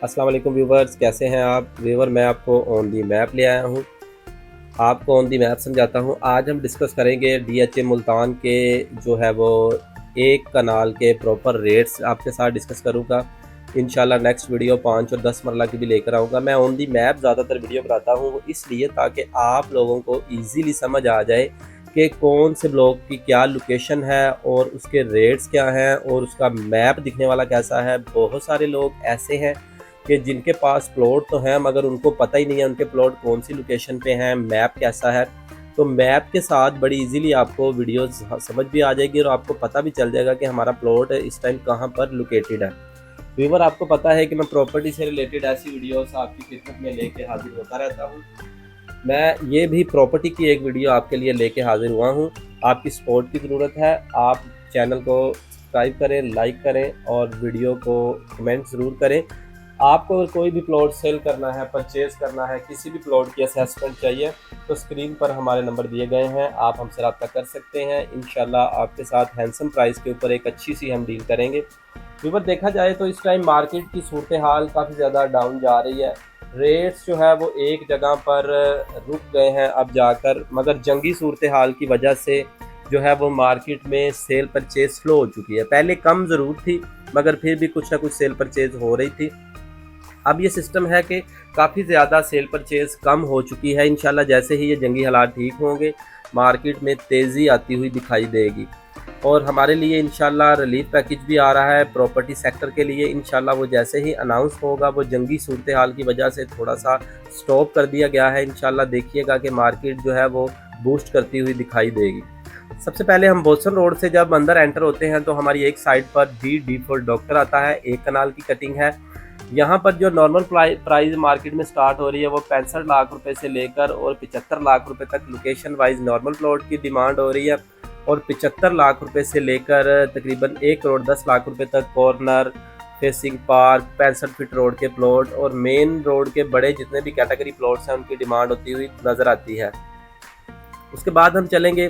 अस्सलाम वालेकुम व्यूवर्स, कैसे हैं आप व्यूवर। मैं आपको ऑन दी मैप ले आया हूँ। आपको ऑन दी मैप समझाता हूँ। आज हम डिस्कस करेंगे डीएचए मुल्तान के जो है वो एक कनाल के प्रॉपर रेट्स आपके साथ डिस्कस करूँगा। इंशाल्लाह नेक्स्ट वीडियो 5 और 10 मरला की भी लेकर आऊँगा। मैं ऑन दी मैप ज़्यादातर वीडियो बनाता हूँ वो इसलिए ताकि आप लोगों को ईज़िली समझ आ जाए कि कौन से ब्लॉक की क्या लोकेशन है और उसके रेट्स क्या हैं और उसका मैप दिखने वाला कैसा है। बहुत सारे लोग ऐसे हैं कि जिनके पास प्लॉट तो हैं मगर उनको पता ही नहीं है उनके प्लॉट कौन सी लोकेशन पे हैं, मैप कैसा है। तो मैप के साथ बड़ी इजीली आपको वीडियोस समझ भी आ जाएगी और आपको पता भी चल जाएगा कि हमारा प्लॉट इस टाइम कहाँ पर लोकेटेड है। व्यूवर, आपको पता है कि मैं प्रॉपर्टी से रिलेटेड ऐसी वीडियोस आपकी खिदमत में लेके हाजिर होता रहता हूँ। मैं ये भी प्रॉपर्टी की एक वीडियो आपके लिए लेके हाजिर हुआ हूँ। आपकी सपोर्ट की ज़रूरत है। आप चैनल को सब्सक्राइब करें, लाइक करें और वीडियो को कमेंट ज़रूर करें। आपको अगर कोई भी प्लॉट सेल करना है, परचेज करना है, किसी भी प्लॉट की असेसमेंट चाहिए तो स्क्रीन पर हमारे नंबर दिए गए हैं, आप हमसे रब्ता कर सकते हैं। इंशाल्लाह आपके साथ हैंडसम प्राइस के ऊपर एक अच्छी सी हम डील करेंगे। व्यूवर, देखा जाए तो इस टाइम मार्केट की सूरत हाल काफ़ी ज़्यादा डाउन जा रही है। रेट्स जो है वो एक जगह पर रुक गए हैं अब जाकर, मगर जंगी सूरत हाल की वजह से जो है वो मार्केट में सेल परचेज स्लो हो चुकी है। पहले कम ज़रूर थी मगर फिर भी कुछ ना कुछ सेल परचेज हो रही थी। अब ये सिस्टम है कि काफ़ी ज़्यादा सेल परचेज कम हो चुकी है। इंशाल्लाह जैसे ही ये जंगी हालात ठीक होंगे मार्केट में तेज़ी आती हुई दिखाई देगी और हमारे लिए इंशाल्लाह रिलीफ पैकेज भी आ रहा है प्रॉपर्टी सेक्टर के लिए। इंशाल्लाह वो जैसे ही अनाउंस होगा, वो जंगी सूरत हाल की वजह से थोड़ा सा स्टॉप कर दिया गया है। इंशाल्लाह देखिएगा कि मार्केट जो है वो बूस्ट करती हुई दिखाई देगी। सबसे पहले हम बोसन रोड से जब अंदर एंटर होते हैं तो हमारी एक साइड पर डी फॉर डॉक्टर आता है, एक कनाल की कटिंग है। यहाँ पर जो नॉर्मल प्राइस मार्केट में स्टार्ट हो रही है वो 65 लाख रुपए से लेकर और 75 लाख रुपए तक लोकेशन वाइज नॉर्मल प्लॉट की डिमांड हो रही है और 75 लाख रुपए से लेकर तकरीबन 1 करोड़ 10 लाख रुपए तक corner facing park 65 feet road के प्लॉट और मेन रोड के बड़े जितने भी कैटेगरी प्लॉट्स हैं उनकी डिमांड होती हुई नज़र आती है। उसके बाद हम चलेंगे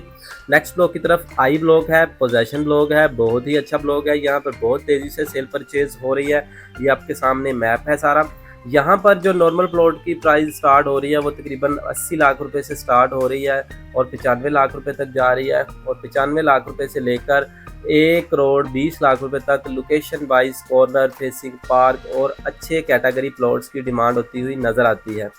नेक्स्ट ब्लॉक की तरफ। आई ब्लॉक है, पोजेशन ब्लॉक है, बहुत ही अच्छा ब्लॉक है। यहाँ पर बहुत तेज़ी से सेल परचेज हो रही है। ये आपके सामने मैप है सारा। यहाँ पर जो नॉर्मल प्लॉट की प्राइस स्टार्ट हो रही है वो तकरीबन 80 लाख रुपए से स्टार्ट हो रही है और 95 लाख रुपए तक जा रही है और 95 लाख रुपए से लेकर 1 करोड़ 20 लाख रुपए तक location wise corner facing park और अच्छे कैटेगरी प्लॉट्स की डिमांड होती हुई नज़र आती है।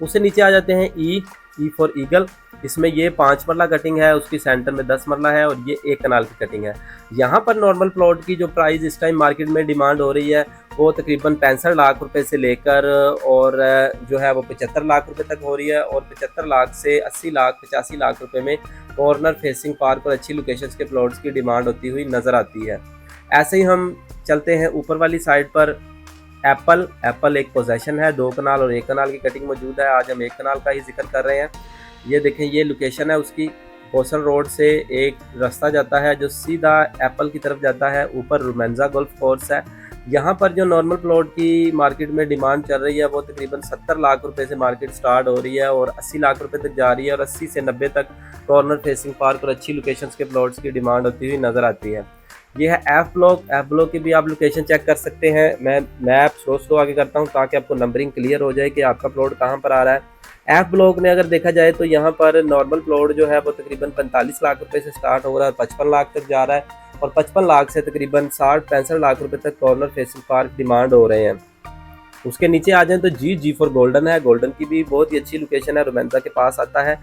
उससे नीचे आ जाते हैं ई फॉर ईगल। इसमें ये 5 मरला कटिंग है, उसकी सेंटर में 10 मरला है और ये 1 कनाल की कटिंग है। यहाँ पर नॉर्मल प्लॉट की जो प्राइस इस टाइम मार्केट में डिमांड हो रही है वो तकरीबन 65 लाख रुपए से लेकर और जो है वो 75 लाख रुपए तक हो रही है और 75 लाख से 80 लाख 85 लाख रुपए में कॉर्नर फेसिंग पार्क और अच्छी लोकेशंस के प्लॉट्स की डिमांड होती हुई नज़र आती है। ऐसे ही हम चलते हैं ऊपर वाली साइड पर। एप्पल एक पोजेशन है, 2 कनाल और 1 कनाल की कटिंग मौजूद है। आज हम 1 कनाल का ही जिक्र कर रहे हैं। ये देखें, ये लोकेशन है उसकी। बोसन रोड से एक रास्ता जाता है जो सीधा एप्पल की तरफ जाता है। ऊपर रोमेंजा गोल्फ कोर्स है। यहाँ पर जो नॉर्मल प्लॉट की मार्केट में डिमांड चल रही है वो तकरीबन 70 लाख रुपए से मार्केट स्टार्ट हो रही है और 80 लाख रुपए तक जा रही है और 80 से 90 तक कॉर्नर फेसिंग पार्क और अच्छी लोकेशंस के प्लॉट्स की डिमांड होती हुई नज़र आती है। ये है एफ ब्लॉक की भी आप लोकेशन चेक कर सकते हैं। मैं मैप स्लो आगे करता हूँ ताकि आपको नंबरिंग क्लियर हो जाए कि आपका प्लॉट कहाँ पर आ रहा है। एफ ब्लॉक में अगर देखा जाए तो यहाँ पर नॉर्मल प्लॉट जो है वो तकरीबन 45 लाख रुपए से स्टार्ट हो रहा है, 55 लाख तक जा रहा है और 55 लाख से तकरीबन 60-65 लाख रुपए तक कॉर्नर फेसिंग पार्क डिमांड हो रहे हैं। उसके नीचे आ जाएं तो जी फॉर गोल्डन है। गोल्डन की भी बहुत ही अच्छी लोकेशन है, रोमेंजा के पास आता है।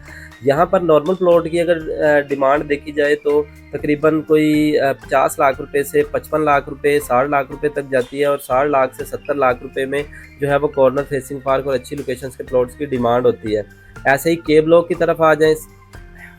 यहाँ पर नॉर्मल प्लॉट की अगर डिमांड देखी जाए तो तकरीबन कोई 50 लाख रुपए से 55 लाख रुपए 60 लाख रुपए तक जाती है और 60 लाख से 70 लाख रुपए में जो है वो कॉर्नर फेसिंग पार्क और अच्छी लोकेशंस के प्लॉट्स की डिमांड होती है। ऐसे ही के ब्लॉक की तरफ आ जाएँ।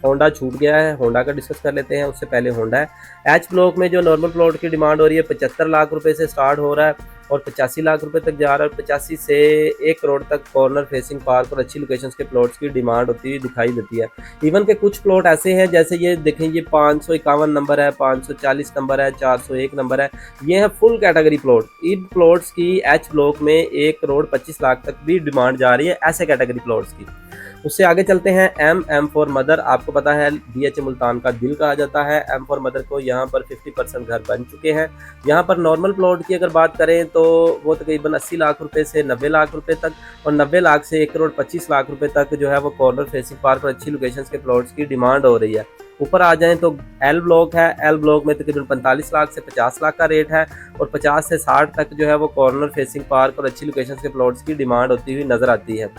होंडा छूट गया है, होंडा का डिस्कस कर लेते हैं। उससे पहले होंडा है। एच ब्लॉक में जो नॉर्मल प्लॉट की डिमांड हो रही है 75 लाख रुपए से स्टार्ट हो रहा है और 85 लाख रुपए तक जा रहा है। 85 से 1 करोड़ तक कॉर्नर फेसिंग पार्क और अच्छी लोकेशंस के प्लॉट्स की डिमांड होती हुई दिखाई देती है। इवन के कुछ प्लॉट ऐसे हैं जैसे ये देखें, ये 551 नंबर है, 540 नंबर है, 401 नंबर है। ये है फुल कैटेगरी प्लॉट। इन प्लॉट्स की एच ब्लॉक में 1 करोड़ 25 लाख तक भी डिमांड जा रही है ऐसे कैटेगरी प्लॉट्स की। उससे आगे चलते हैं एम फॉर मदर। आपको पता है DHA मुल्तान का दिल कहा जाता है एम फॉर मदर को। यहाँ पर 50% घर बन चुके हैं। यहाँ पर नॉर्मल प्लॉट की अगर बात करें तो वो तकरीबन 80 लाख रुपए से 90 लाख रुपए तक, और 90 लाख से 1 करोड़ 25 लाख रुपए तक जो है वो कॉर्नर फेसिंग पार्क और अच्छी लोकेशंस के प्लॉट्स की डिमांड हो रही है। ऊपर आ जाएं तो एल ब्लॉक है। एल ब्लॉक में तकरीबन 45 लाख से 50 लाख का रेट है, और 50 से 60 तक जो है वो कॉर्नर फेसिंग पार्क और अच्छी लोकेशंस के प्लॉट्स की डिमांड होती हुई नजर आती है।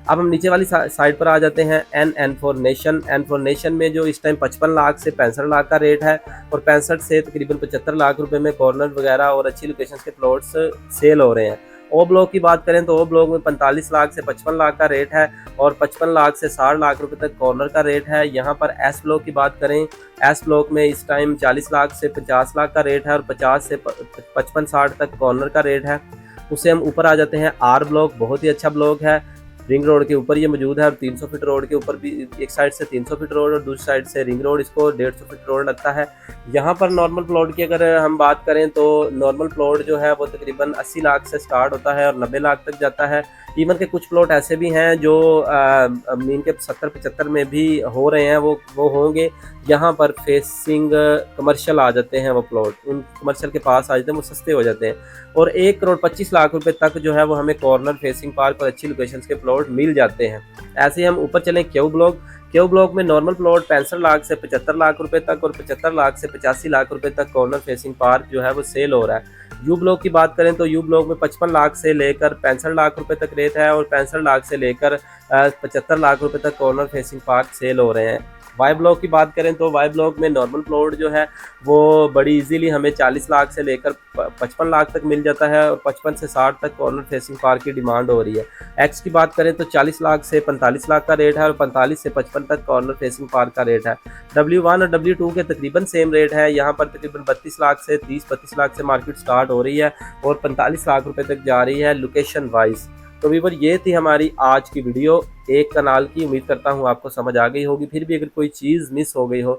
अब हम नीचे वाली साइड पर आ जाते हैं N for nation. N for nation में जो इस टाइम 55 लाख से 65 लाख का रेट है, और 65 से तकरीबन 75 लाख रुपए में कॉर्नर वगैरह और अच्छी लोकेशंस के प्लॉट्स सेल हो रहे हैं। ओ ब्लॉक की बात करें तो ओ ब्लॉक में 45 लाख से 55 लाख का रेट है, और 55 लाख से 60 लाख रुपए तक कॉर्नर का रेट है। यहाँ पर एस ब्लॉक की बात करें, एस ब्लॉक में इस टाइम 40 लाख से 50 लाख का रेट है, और 50 से 55-60 तक कॉर्नर का रेट है। उससे हम ऊपर आ जाते हैं आर ब्लॉक। बहुत ही अच्छा ब्लॉक है, रिंग रोड के ऊपर ये मौजूद है, और 300 फीट रोड के ऊपर भी, एक साइड से 300 फीट रोड और दूसरी साइड से रिंग रोड, इसको 150 फीट रोड लगता है। यहाँ पर नॉर्मल प्लॉट की अगर हम बात करें तो नॉर्मल प्लॉट जो है वो तकरीबन 80 लाख से स्टार्ट होता है और 90 लाख तक जाता है। इवन के कुछ प्लॉट ऐसे भी हैं जो मीन के 70-75 में भी हो रहे हैं, वो होंगे। यहाँ पर फेसिंग कमर्शियल आ जाते हैं वो प्लॉट, उन कमर्शियल के पास आ जाते हैं, वो सस्ते हो जाते हैं, और 1 करोड़ 25 लाख रुपए तक जो है वो हमें कॉर्नर फेसिंग पार्क और अच्छी लोकेशंस के प्लॉट मिल जाते हैं। ऐसे ही हम ऊपर चलें क्यू ब्लॉक। क्यू ब्लॉक में नॉर्मल प्लॉट 65 लाख से 75 लाख रुपए तक, और 75 लाख से 85 लाख रुपए तक कॉर्नर फेसिंग पार्क जो है वो सेल हो रहा है। यू ब्लॉक की बात करें तो यू ब्लॉक में 55 लाख से लेकर 65 लाख रुपए तक रेट है, और 65 लाख से लेकर 75 लाख रुपए तक कॉर्नर फेसिंग पार्क सेल हो रहे हैं। वाई ब्लॉक की बात करें तो वाई ब्लॉक में नॉर्मल प्लॉट जो है वो बड़ी इजीली हमें 40 लाख से लेकर 55 लाख तक मिल जाता है, और 55 से 60 तक कॉर्नर फेसिंग पार्क की डिमांड हो रही है। एक्स की बात करें तो 40 लाख से 45 लाख का रेट है, और 45 से 55 तक कॉर्नर फेसिंग पार्क का रेट है। W1 और W2 के तकरीबन सेम रेट है। यहाँ पर तकरीबन 32 लाख से 30-32 लाख से मार्केट स्टार्ट हो रही है, और 45 लाख रुपए तक जा रही है लोकेशन वाइज। तो व्यूअर ये थी हमारी आज की वीडियो एक कनाल की। उम्मीद करता हूँ आपको समझ आ गई होगी। फिर भी अगर कोई चीज़ मिस हो गई हो